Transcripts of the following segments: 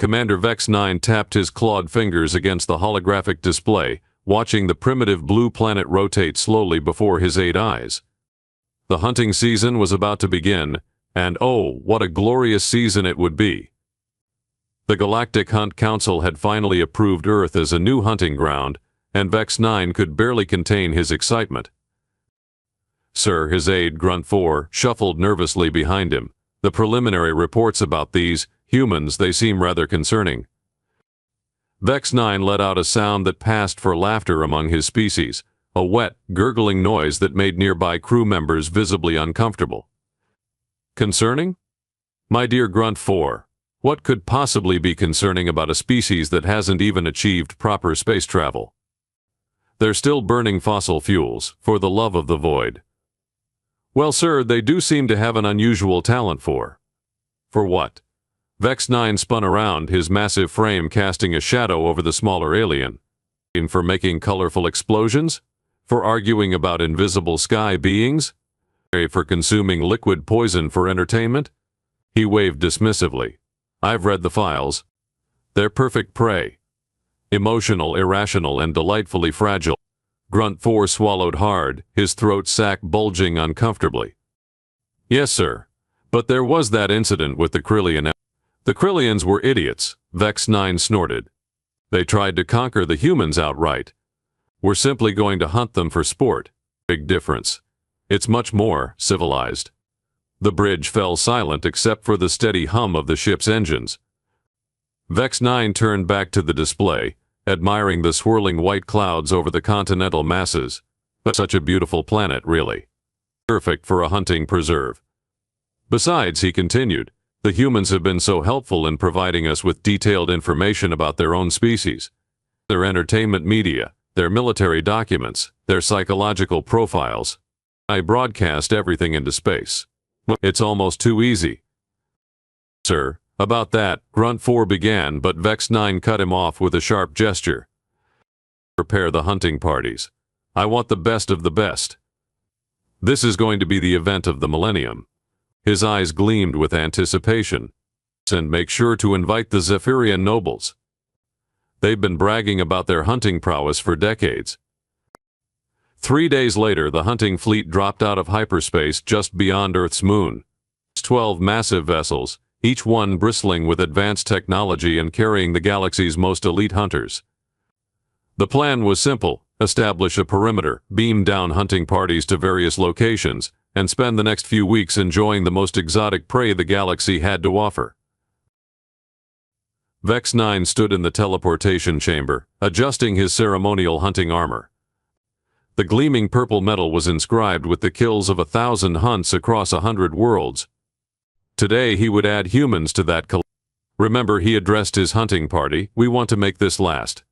Commander Vex 9 tapped his clawed fingers against the holographic display, watching the primitive blue planet rotate slowly before his 8 eyes. The hunting season was about to begin, and oh, what a glorious season it would be. The Galactic Hunt Council had finally approved Earth as a new hunting ground, and Vex 9 could barely contain his excitement. Sir, his aide, Grunt 4, shuffled nervously behind him. The preliminary reports about these humans, they seem rather concerning. Vex 9 let out a sound that passed for laughter among his species, a wet, gurgling noise that made nearby crew members visibly uncomfortable. Concerning? My dear Grunt 4, what could possibly be concerning about a species that hasn't even achieved proper space travel? They're still burning fossil fuels, for the love of the void. Well, sir, they do seem to have an unusual talent for what? Vex 9 spun around, his massive frame casting a shadow over the smaller alien. For making colorful explosions? For arguing about invisible sky beings? For consuming liquid poison for entertainment? He waved dismissively. I've read the files. They're perfect prey. Emotional, irrational, and delightfully fragile. Grunt 4 swallowed hard, his throat sac bulging uncomfortably. Yes, sir. But there was that incident with the Krillian. The Krillians were idiots, Vex 9 snorted. They tried to conquer the humans outright. We're simply going to hunt them for sport. Big difference. It's much more civilized. The bridge fell silent except for the steady hum of the ship's engines. Vex 9 turned back to the display, admiring the swirling white clouds over the continental masses. But such a beautiful planet, really. Perfect for a hunting preserve. Besides, he continued, the humans have been so helpful in providing us with detailed information about their own species, their entertainment media, their military documents, their psychological profiles. I broadcast everything into space. It's almost too easy. Sir, about that, Grunt 4 began, but Vex 9 cut him off with a sharp gesture. Prepare the hunting parties. I want the best of the best. This is going to be the event of the millennium. His eyes gleamed with anticipation. And make sure to invite the Zephyrian nobles. They've been bragging about their hunting prowess for decades. 3 days later, the hunting fleet dropped out of hyperspace just beyond Earth's moon. 12 massive vessels, each one bristling with advanced technology and carrying the galaxy's most elite hunters. The plan was simple: establish a perimeter, beam down hunting parties to various locations, and spend the next few weeks enjoying the most exotic prey the galaxy had to offer. Vex 9 stood in the teleportation chamber, adjusting his ceremonial hunting armor. The gleaming purple metal was inscribed with the kills of 1,000 hunts across 100 worlds. Today he would add humans to that collection. Remember, he addressed his hunting party, we want to make this last.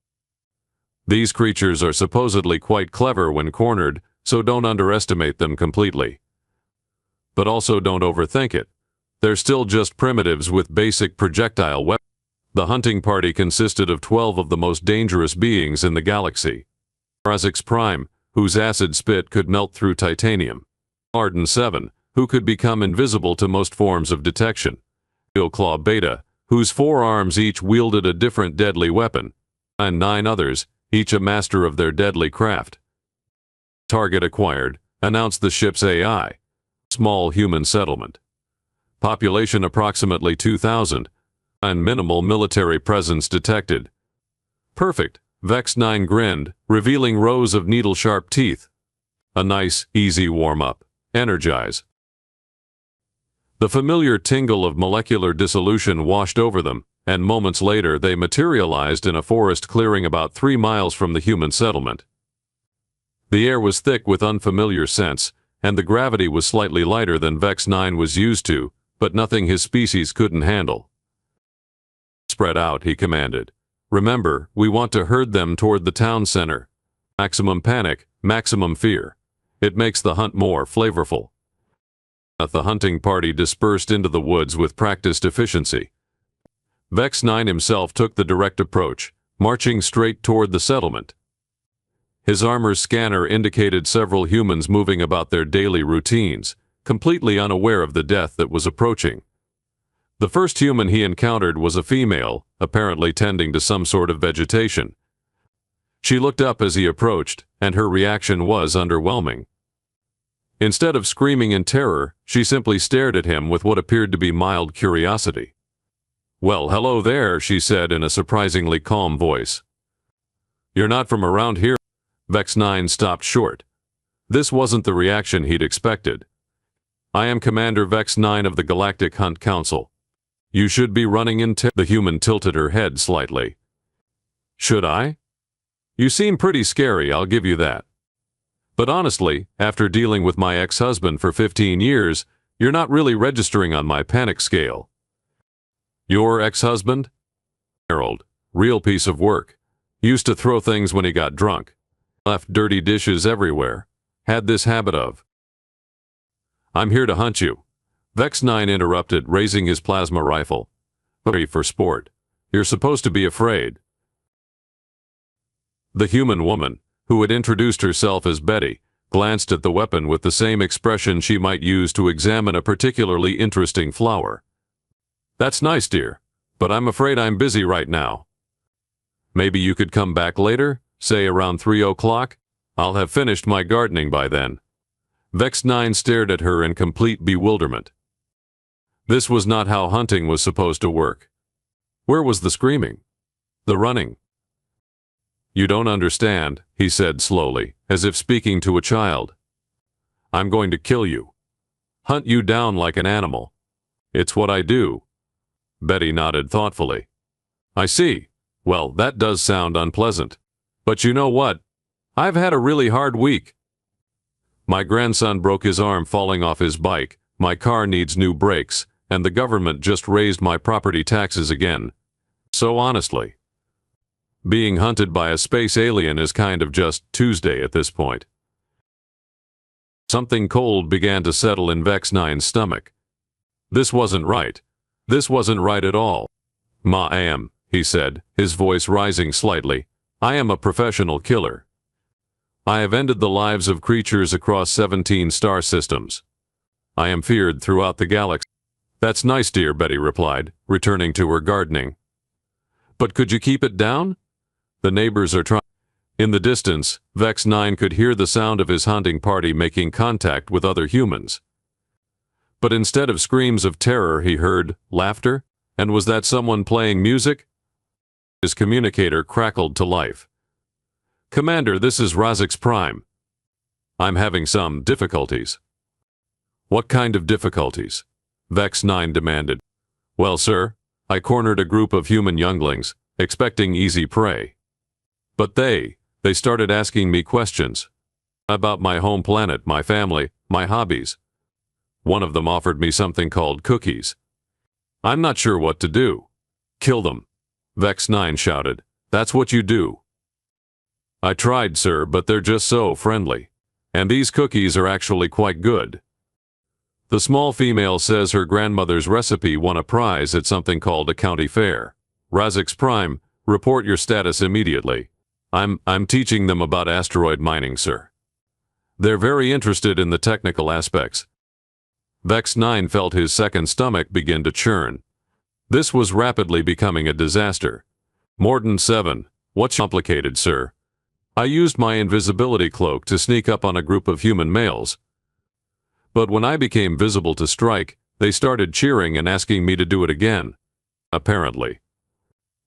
These creatures are supposedly quite clever when cornered, so don't underestimate them completely. But also don't overthink it. They're still just primitives with basic projectile weapons. The hunting party consisted of 12 of the most dangerous beings in the galaxy. Razix Prime, whose acid spit could melt through titanium. Arden 7, who could become invisible to most forms of detection. Claw Beta, whose 4 arms each wielded a different deadly weapon. And 9 others, each a master of their deadly craft. Target acquired, announced the ship's AI. Small human settlement. Population approximately 2,000, and minimal military presence detected. Perfect, Vex 9 grinned, revealing rows of needle-sharp teeth. A nice, easy warm-up. Energize. The familiar tingle of molecular dissolution washed over them, and moments later they materialized in a forest clearing about 3 miles from the human settlement. The air was thick with unfamiliar scents, and the gravity was slightly lighter than Vex 9 was used to, but nothing his species couldn't handle. Spread out, he commanded. Remember, we want to herd them toward the town center. Maximum panic, maximum fear. It makes the hunt more flavorful. The hunting party dispersed into the woods with practiced efficiency. Vex 9 himself took the direct approach, marching straight toward the settlement. His armor's scanner indicated several humans moving about their daily routines, completely unaware of the death that was approaching. The first human he encountered was a female, apparently tending to some sort of vegetation. She looked up as he approached, and her reaction was underwhelming. Instead of screaming in terror, she simply stared at him with what appeared to be mild curiosity. "Well, hello there," she said in a surprisingly calm voice. "You're not from around here?" Vex 9 stopped short. This wasn't the reaction he'd expected. "I am Commander Vex 9 of the Galactic Hunt Council. You should be running into—" The human tilted her head slightly. "Should I? You seem pretty scary, I'll give you that. But honestly, after dealing with my ex-husband for 15 years, you're not really registering on my panic scale." "Your ex-husband?" Harold. "Real piece of work. Used to throw things when he got drunk. Left dirty dishes everywhere. Had this habit of—" "I'm here to hunt you," Vex 9 interrupted, raising his plasma rifle. "Hurry for sport. You're supposed to be afraid." The human woman, who had introduced herself as Betty, glanced at the weapon with the same expression she might use to examine a particularly interesting flower. "That's nice, dear, but I'm afraid I'm busy right now. Maybe you could come back later, say around 3 o'clock? I'll have finished my gardening by then." Vex 9 stared at her in complete bewilderment. This was not how hunting was supposed to work. Where was the screaming? The running? "You don't understand," he said slowly, as if speaking to a child. "I'm going to kill you. Hunt you down like an animal. It's what I do." Betty nodded thoughtfully. "I see. Well, that does sound unpleasant. But you know what? I've had a really hard week. My grandson broke his arm falling off his bike, my car needs new brakes, and the government just raised my property taxes again. So honestly, being hunted by a space alien is kind of just Tuesday at this point." Something cold began to settle in Vex 9's stomach. This wasn't right. This wasn't right at all. "I am," he said, his voice rising slightly. "I am a professional killer. I have ended the lives of creatures across 17 star systems. I am feared throughout the galaxy." "That's nice, dear," Betty replied, returning to her gardening. "But could you keep it down? The neighbors are trying." In the distance, Vex 9 could hear the sound of his hunting party making contact with other humans. But instead of screams of terror, he heard laughter, and was that someone playing music? His communicator crackled to life. "Commander, this is Razix Prime. I'm having some difficulties." "What kind of difficulties?" Vex 9 demanded. "Well, sir, I cornered a group of human younglings, expecting easy prey. But they started asking me questions about my home planet, my family, my hobbies. One of them offered me something called cookies. I'm not sure what to do." "Kill them," Vex 9 shouted. "That's what you do." "I tried, sir, but they're just so friendly. And these cookies are actually quite good." The small female says her grandmother's recipe won a prize at something called a county fair. "Razix Prime, report your status immediately." I'm teaching them about asteroid mining, sir. They're very interested in the technical aspects." Vex 9 felt his second stomach begin to churn. This was rapidly becoming a disaster. "Morden 7, what's complicated, sir? I used my invisibility cloak to sneak up on a group of human males. But when I became visible to strike, they started cheering and asking me to do it again. Apparently.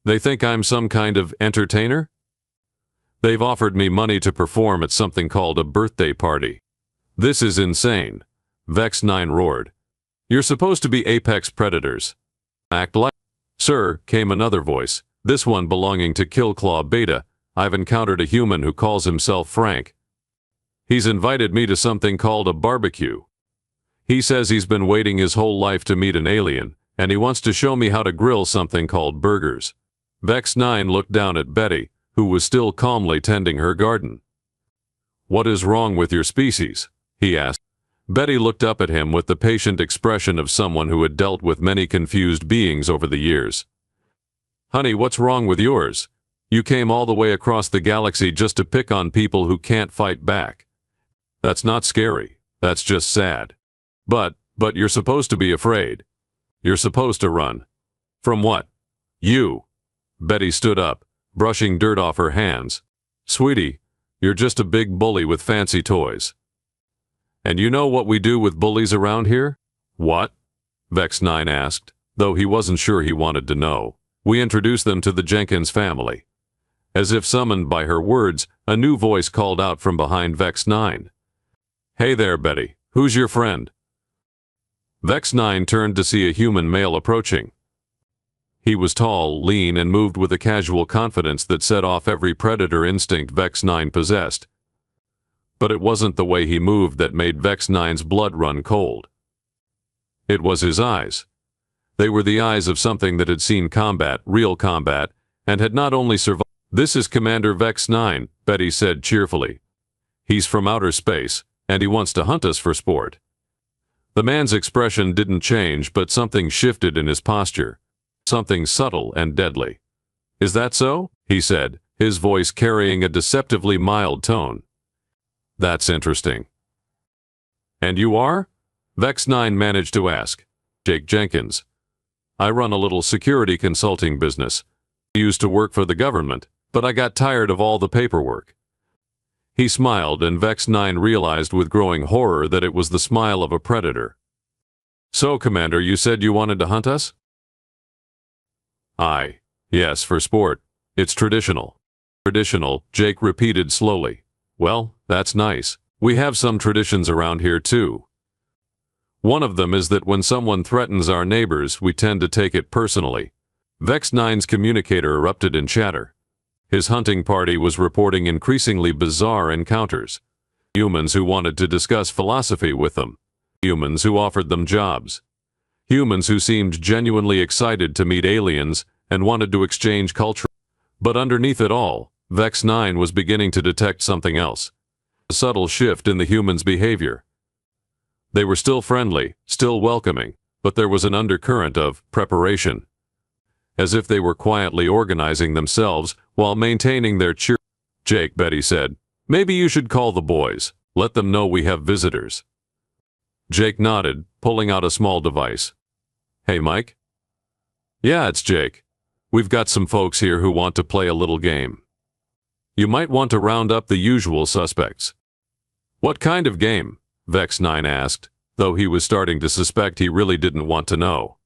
They think I'm some kind of entertainer? They've offered me money to perform at something called a birthday party. This is insane," Vex 9 roared. "You're supposed to be apex predators. Act like—" "Sir," came another voice, this one belonging to Killclaw Beta. "I've encountered a human who calls himself Frank. He's invited me to something called a barbecue. He says he's been waiting his whole life to meet an alien, and he wants to show me how to grill something called burgers." Vex 9 looked down at Betty, who was still calmly tending her garden. "What is wrong with your species?" he asked. Betty looked up at him with the patient expression of someone who had dealt with many confused beings over the years. "Honey, what's wrong with yours? You came all the way across the galaxy just to pick on people who can't fight back. That's not scary, that's just sad. But you're supposed to be afraid." You're supposed to run. From what? You. Betty stood up, brushing dirt off her hands. Sweetie, you're just a big bully with fancy toys. And you know what we do with bullies around here? What? Vex 9 asked, though he wasn't sure he wanted to know. We introduce them to the Jenkins family. As if summoned by her words, a new voice called out from behind Vex 9. Hey there, Betty. Who's your friend? Vex 9 turned to see a human male approaching. He was tall, lean, and moved with a casual confidence that set off every predator instinct Vex 9 possessed. But it wasn't the way he moved that made Vex 9's blood run cold. It was his eyes. They were the eyes of something that had seen combat, real combat, and had not only survived. This is Commander Vex 9, Betty said cheerfully. He's from outer space, and he wants to hunt us for sport. The man's expression didn't change, but something shifted in his posture. Something subtle and deadly. Is that so? He said, his voice carrying a deceptively mild tone. That's interesting. And you are? Vex 9 managed to ask. Jake Jenkins. I run a little security consulting business. I used to work for the government, but I got tired of all the paperwork. He smiled, and Vex 9 realized with growing horror that it was the smile of a predator. So, Commander, you said you wanted to hunt us? Aye. Yes, for sport. It's traditional. Traditional, Jake repeated slowly. Well, that's nice. We have some traditions around here too. One of them is that when someone threatens our neighbors, we tend to take it personally. Vex 9's communicator erupted in chatter. His hunting party was reporting increasingly bizarre encounters. Humans who wanted to discuss philosophy with them. Humans who offered them jobs. Humans who seemed genuinely excited to meet aliens and wanted to exchange culture. But underneath it all, Vex 9 was beginning to detect something else. A subtle shift in the humans' behavior. They were still friendly, still welcoming, but there was an undercurrent of preparation. As if they were quietly organizing themselves while maintaining their cheer. Jake, Betty said, maybe you should call the boys. Let them know we have visitors. Jake nodded, pulling out a small device. Hey, Mike? Yeah, it's Jake. We've got some folks here who want to play a little game. You might want to round up the usual suspects. What kind of game? Vex 9 asked, though he was starting to suspect he really didn't want to know.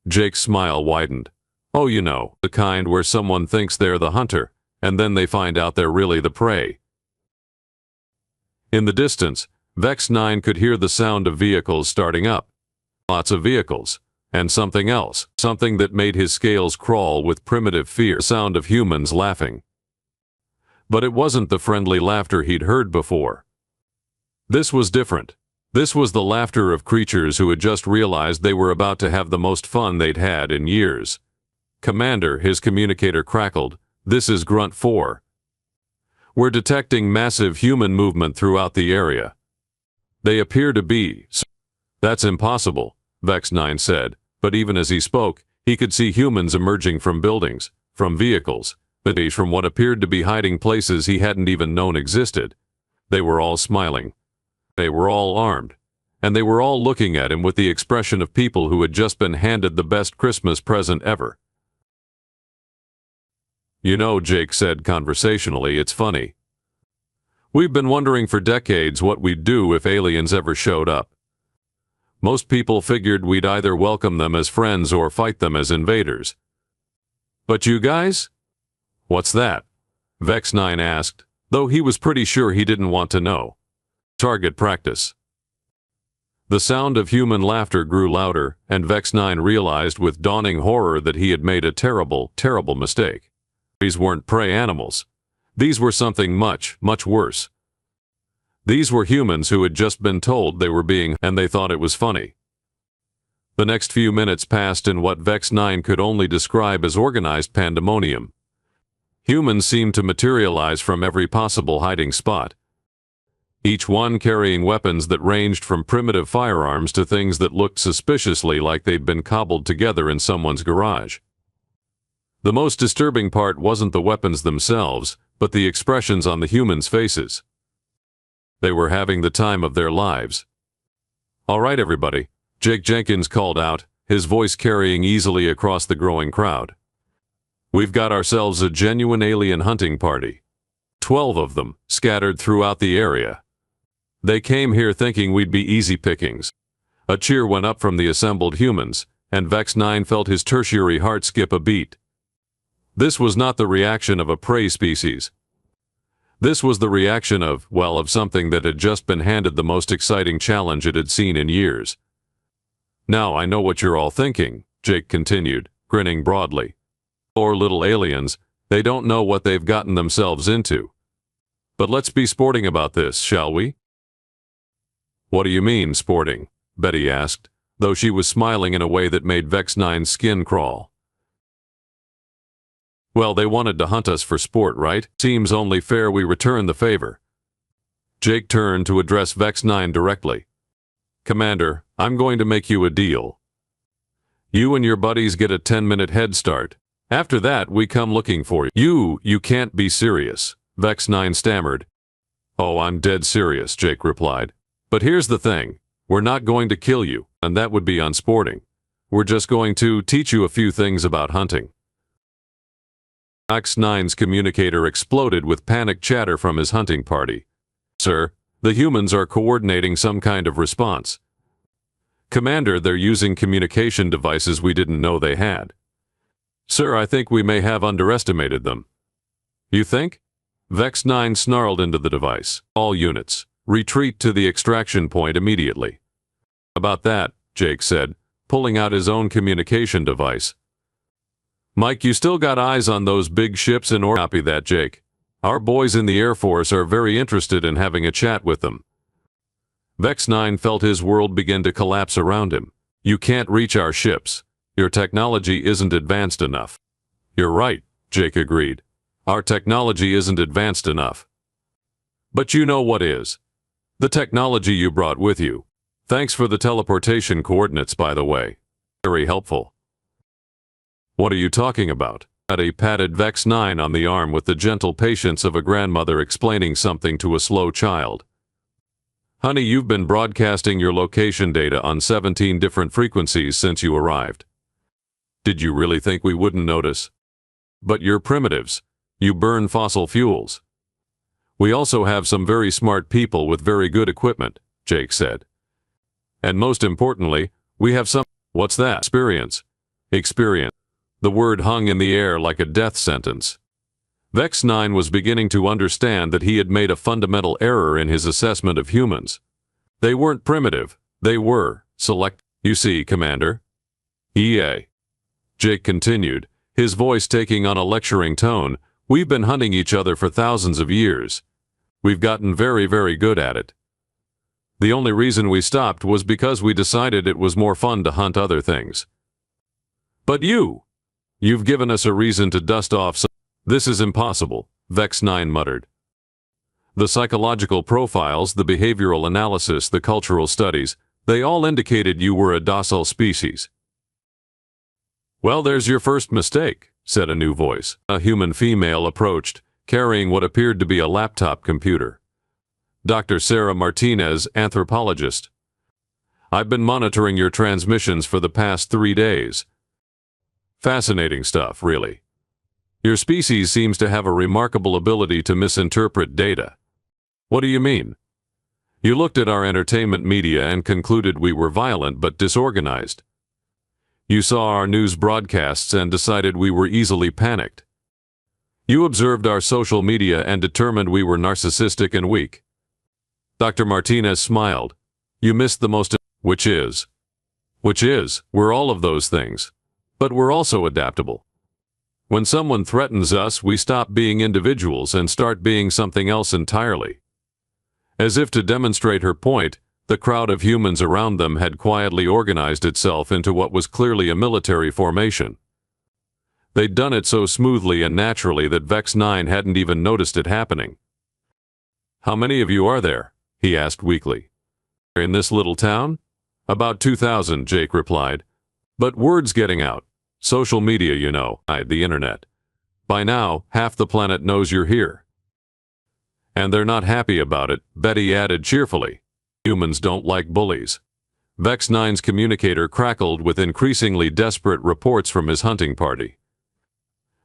Jake's smile widened. Oh, you know, the kind where someone thinks they're the hunter, and then they find out they're really the prey. In the distance, Vex 9 could hear the sound of vehicles starting up. Lots of vehicles. And something else, something that made his scales crawl with primitive fear, the sound of humans laughing. But it wasn't the friendly laughter he'd heard before. This was different. This was the laughter of creatures who had just realized they were about to have the most fun they'd had in years. Commander, his communicator crackled, this is Grunt 4. We're detecting massive human movement throughout the area. They appear to be. That's impossible, Vex 9 said, but even as he spoke, he could see humans emerging from buildings, from vehicles, but from what appeared to be hiding places he hadn't even known existed. They were all smiling. They were all armed, and they were all looking at him with the expression of people who had just been handed the best Christmas present ever. You know, Jake said conversationally, it's funny. We've been wondering for decades what we'd do if aliens ever showed up. Most people figured we'd either welcome them as friends or fight them as invaders. But you guys? What's that? Vex 9 asked, though he was pretty sure he didn't want to know. Target practice. The sound of human laughter grew louder, and Vex 9 realized with dawning horror that he had made a terrible, terrible mistake. These weren't prey animals. These were something much, much worse. These were humans who had just been told they were being, and they thought it was funny. The next few minutes passed in what Vex 9 could only describe as organized pandemonium. Humans seemed to materialize from every possible hiding spot. Each one carrying weapons that ranged from primitive firearms to things that looked suspiciously like they'd been cobbled together in someone's garage. The most disturbing part wasn't the weapons themselves, but the expressions on the humans' faces. They were having the time of their lives. All right, everybody, Jake Jenkins called out, his voice carrying easily across the growing crowd. We've got ourselves a genuine alien hunting party. 12 of them, scattered throughout the area. They came here thinking we'd be easy pickings. A cheer went up from the assembled humans, and Vex 9 felt his tertiary heart skip a beat. This was not the reaction of a prey species. This was the reaction of something that had just been handed the most exciting challenge it had seen in years. Now I know what you're all thinking, Jake continued, grinning broadly. Poor little aliens, they don't know what they've gotten themselves into. But let's be sporting about this, shall we? What do you mean, sporting? Betty asked, though she was smiling in a way that made Vex 9's skin crawl. Well, they wanted to hunt us for sport, right? Seems only fair we return the favor. Jake turned to address Vex 9 directly. Commander, I'm going to make you a deal. You and your buddies get a 10-minute head start. After that, we come looking for you. You can't be serious, Vex 9 stammered. Oh, I'm dead serious, Jake replied. But here's the thing. We're not going to kill you, and that would be unsporting. We're just going to teach you a few things about hunting. Vex 9's communicator exploded with panicked chatter from his hunting party. Sir, the humans are coordinating some kind of response. Commander, they're using communication devices we didn't know they had. Sir, I think we may have underestimated them. You think? Vex 9 snarled into the device. All units, retreat to the extraction point immediately. About that, Jake said, pulling out his own communication device. Mike, you still got eyes on those big ships in orbit? Copy that, Jake. Our boys in the Air Force are very interested in having a chat with them. Vex 9 felt his world begin to collapse around him. You can't reach our ships. Your technology isn't advanced enough. You're right, Jake agreed. Our technology isn't advanced enough. But you know what is. The technology you brought with you. Thanks for the teleportation coordinates, by the way. Very helpful. What are you talking about? He patted Vex 9 on the arm with the gentle patience of a grandmother explaining something to a slow child. Honey, you've been broadcasting your location data on 17 different frequencies since you arrived. Did you really think we wouldn't notice? But you're primitives. You burn fossil fuels. We also have some very smart people with very good equipment, Jake said. And most importantly, we have some... What's that? Experience. Experience. The word hung in the air like a death sentence. Vex 9 was beginning to understand that he had made a fundamental error in his assessment of humans. They weren't primitive. They were select. You see, Commander. EA. Jake continued, his voice taking on a lecturing tone. We've been hunting each other for thousands of years. We've gotten very, very good at it. The only reason we stopped was because we decided it was more fun to hunt other things. But you've given us a reason to dust off some... This is impossible, Vex 9 muttered. The psychological profiles, the behavioral analysis, the cultural studies, they all indicated you were a docile species. Well, there's your first mistake, said a new voice. A human female approached, carrying what appeared to be a laptop computer. Dr. Sarah Martinez, anthropologist. I've been monitoring your transmissions for the past 3 days. Fascinating stuff, really. Your species seems to have a remarkable ability to misinterpret data. What do you mean? You looked at our entertainment media and concluded we were violent but disorganized. You saw our news broadcasts and decided we were easily panicked. You observed our social media and determined we were narcissistic and weak. Dr. Martinez smiled. You missed the most, which is, we're all of those things. But we're also adaptable. When someone threatens us, we stop being individuals and start being something else entirely. As if to demonstrate her point, the crowd of humans around them had quietly organized itself into what was clearly a military formation. They'd done it so smoothly and naturally that Vex 9 hadn't even noticed it happening. How many of you are there? He asked weakly. In this little town? About 2,000, Jake replied. But word's getting out. Social media, you know, the internet. By now, half the planet knows you're here. And they're not happy about it, Betty added cheerfully. Humans don't like bullies. Vex 9's communicator crackled with increasingly desperate reports from his hunting party.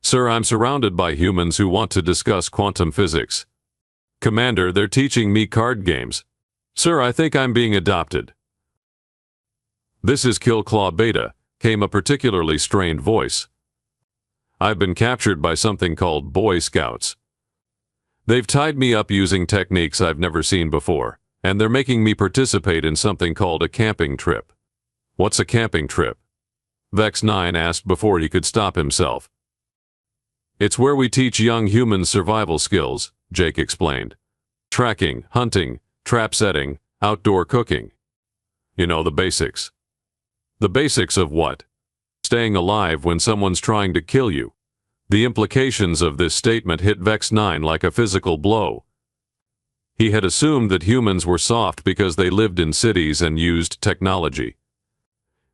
Sir, I'm surrounded by humans who want to discuss quantum physics. Commander, they're teaching me card games. Sir, I think I'm being adopted. This is Killclaw Beta, came a particularly strained voice. I've been captured by something called Boy Scouts. They've tied me up using techniques I've never seen before, and they're making me participate in something called a camping trip. What's a camping trip? Vex 9 asked before he could stop himself. It's where we teach young humans survival skills, Jake explained. Tracking, hunting, trap setting, outdoor cooking. You know, the basics. The basics of what? Staying alive when someone's trying to kill you. The implications of this statement hit Vex 9 like a physical blow. He had assumed that humans were soft because they lived in cities and used technology.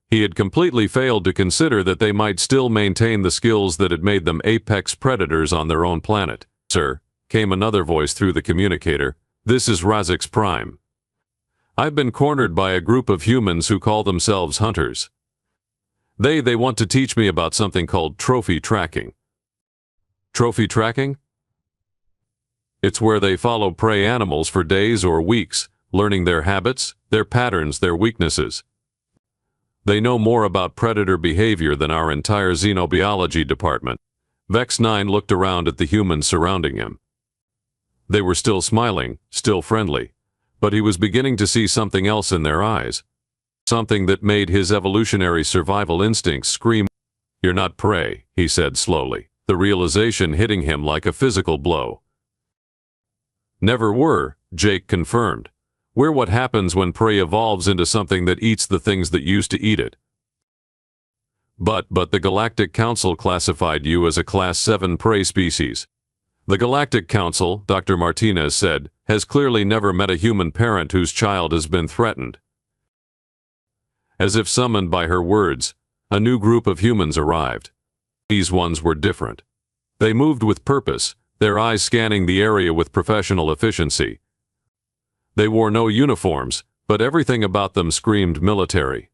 He had completely failed to consider that they might still maintain the skills that had made them apex predators on their own planet. Sir, came another voice through the communicator, this is Razix Prime. I've been cornered by a group of humans who call themselves hunters. They want to teach me about something called trophy tracking. Trophy tracking? It's where they follow prey animals for days or weeks, learning their habits, their patterns, their weaknesses. They know more about predator behavior than our entire xenobiology department. Vex 9 looked around at the humans surrounding him. They were still smiling, still friendly, but he was beginning to see something else in their eyes. Something that made his evolutionary survival instincts scream. You're not prey, he said slowly, the realization hitting him like a physical blow. Never were, Jake confirmed. We're what happens when prey evolves into something that eats the things that used to eat it. But the Galactic Council classified you as a Class 7 prey species. The Galactic Council, Dr. Martinez said, has clearly never met a human parent whose child has been threatened. As if summoned by her words, a new group of humans arrived. These ones were different. They moved with purpose, their eyes scanning the area with professional efficiency. They wore no uniforms, but everything about them screamed military.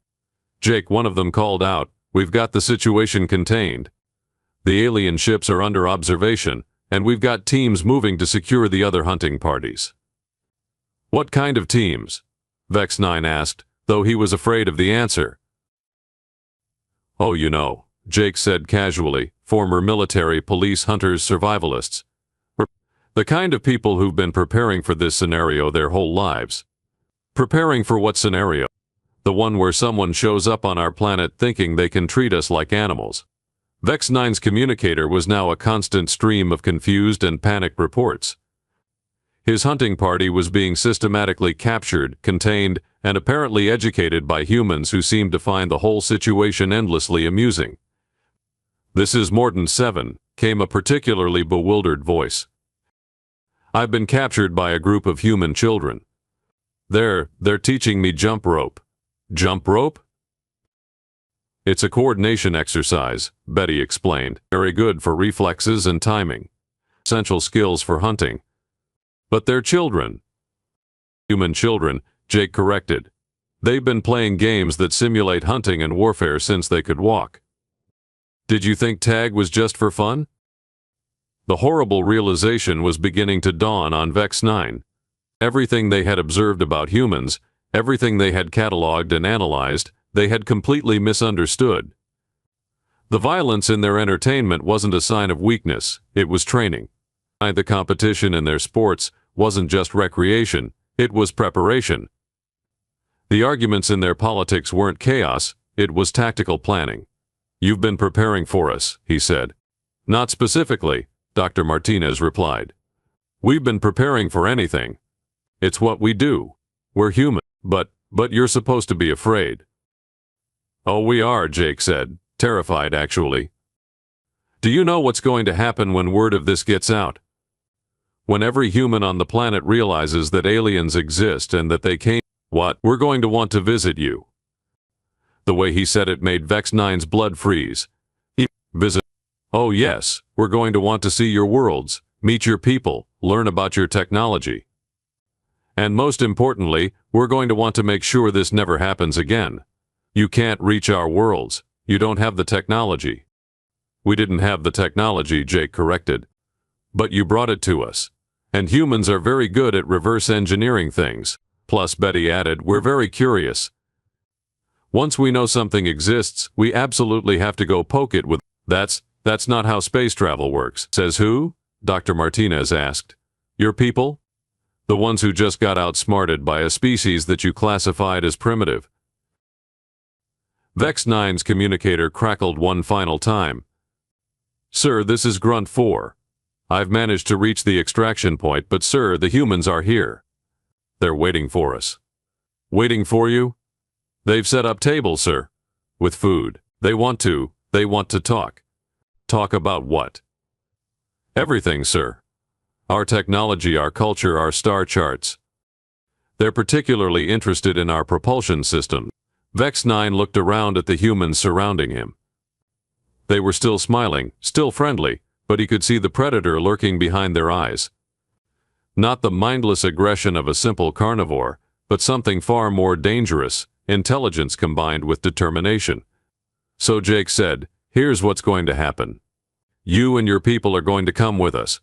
Jake, one of them called out, "We've got the situation contained. The alien ships are under observation, and we've got teams moving to secure the other hunting parties." What kind of teams? Vex 9 asked, though he was afraid of the answer. Oh, you know, Jake said casually, former military, police, hunters, survivalists. The kind of people who've been preparing for this scenario their whole lives. Preparing for what scenario? The one where someone shows up on our planet thinking they can treat us like animals. Vex 9's communicator was now a constant stream of confused and panicked reports. His hunting party was being systematically captured, contained, and apparently educated by humans who seemed to find the whole situation endlessly amusing. This is Morton 7, came a particularly bewildered voice. I've been captured by a group of human children. They're teaching me jump rope. Jump rope? It's a coordination exercise, Betty explained. Very good for reflexes and timing. Essential skills for hunting. But they're children. Human children, Jake corrected. They've been playing games that simulate hunting and warfare since they could walk. Did you think tag was just for fun? The horrible realization was beginning to dawn on Vex 9. Everything they had observed about humans, everything they had cataloged and analyzed, they had completely misunderstood. The violence in their entertainment wasn't a sign of weakness, it was training. The competition in their sports wasn't just recreation, it was preparation. The arguments in their politics weren't chaos, it was tactical planning. You've been preparing for us, he said. Not specifically, Dr. Martinez replied. We've been preparing for anything. It's what we do. We're human, but you're supposed to be afraid. Oh, we are, Jake said, terrified actually. Do you know what's going to happen when word of this gets out? When every human on the planet realizes that aliens exist and that they came, what? We're going to want to visit you. The way he said it made Vex 9's blood freeze. Visit? Oh yes, we're going to want to see your worlds, meet your people, learn about your technology. And most importantly, we're going to want to make sure this never happens again. You can't reach our worlds. You don't have the technology. We didn't have the technology, Jake corrected. But you brought it to us. And humans are very good at reverse engineering things. Plus, Betty added, we're very curious. Once we know something exists, we absolutely have to go poke it with. That's not how space travel works. Says who? Dr. Martinez asked. Your people? The ones who just got outsmarted by a species that you classified as primitive. Vex 9's communicator crackled one final time. Sir, this is Grunt 4. I've managed to reach the extraction point, but sir, the humans are here. They're waiting for us. Waiting for you? They've set up tables, sir. With food. They want to talk. Talk about what? Everything, sir. Our technology, our culture, our star charts. They're particularly interested in our propulsion system. Vex 9 looked around at the humans surrounding him. They were still smiling, still friendly, but he could see the predator lurking behind their eyes. Not the mindless aggression of a simple carnivore, but something far more dangerous, intelligence combined with determination. So Jake said, here's what's going to happen. You and your people are going to come with us.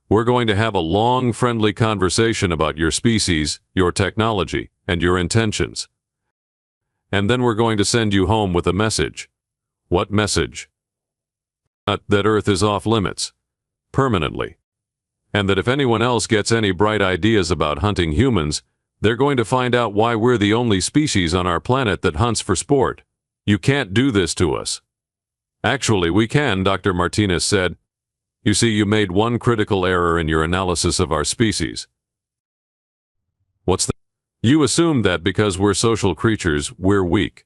We're going to have a long, friendly conversation about your species, your technology, and your intentions. And then we're going to send you home with a message. What message? That Earth is off limits. Permanently. And that if anyone else gets any bright ideas about hunting humans, they're going to find out why we're the only species on our planet that hunts for sport. You can't do this to us. Actually, we can, Dr. Martinez said. You see, you made one critical error in your analysis of our species. What's that? You assumed that because we're social creatures, we're weak.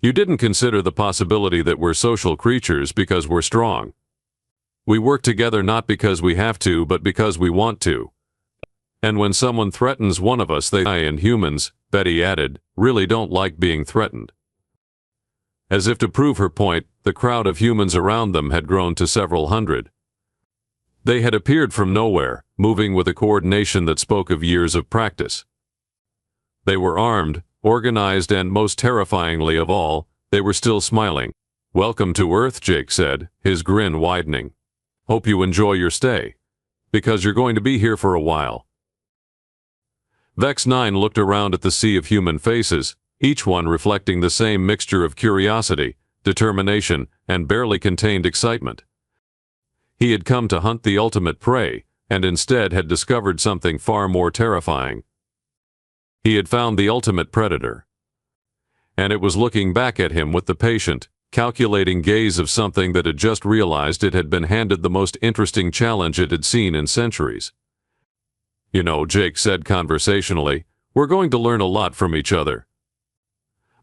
You didn't consider the possibility that we're social creatures because we're strong. We work together not because we have to, but because we want to. And when someone threatens one of us, they and humans, Betty added, really don't like being threatened. As if to prove her point, the crowd of humans around them had grown to several hundred. They had appeared from nowhere, moving with a coordination that spoke of years of practice. They were armed, organized, and most terrifyingly of all, they were still smiling. Welcome to Earth, Jake said, his grin widening. Hope you enjoy your stay. Because you're going to be here for a while. Vex 9 looked around at the sea of human faces, each one reflecting the same mixture of curiosity, determination, and barely contained excitement. He had come to hunt the ultimate prey, and instead had discovered something far more terrifying. He had found the ultimate predator. And it was looking back at him with the patient, calculating gaze of something that had just realized it had been handed the most interesting challenge it had seen in centuries. You know, Jake said conversationally, we're going to learn a lot from each other.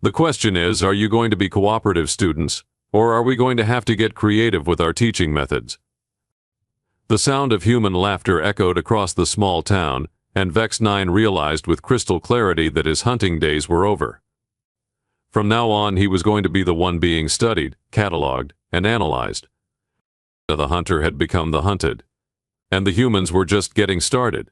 The question is, are you going to be cooperative students, or are we going to have to get creative with our teaching methods? The sound of human laughter echoed across the small town, and Vex 9 realized with crystal clarity that his hunting days were over. From now on, he was going to be the one being studied, catalogued, and analyzed. The hunter had become the hunted, and the humans were just getting started.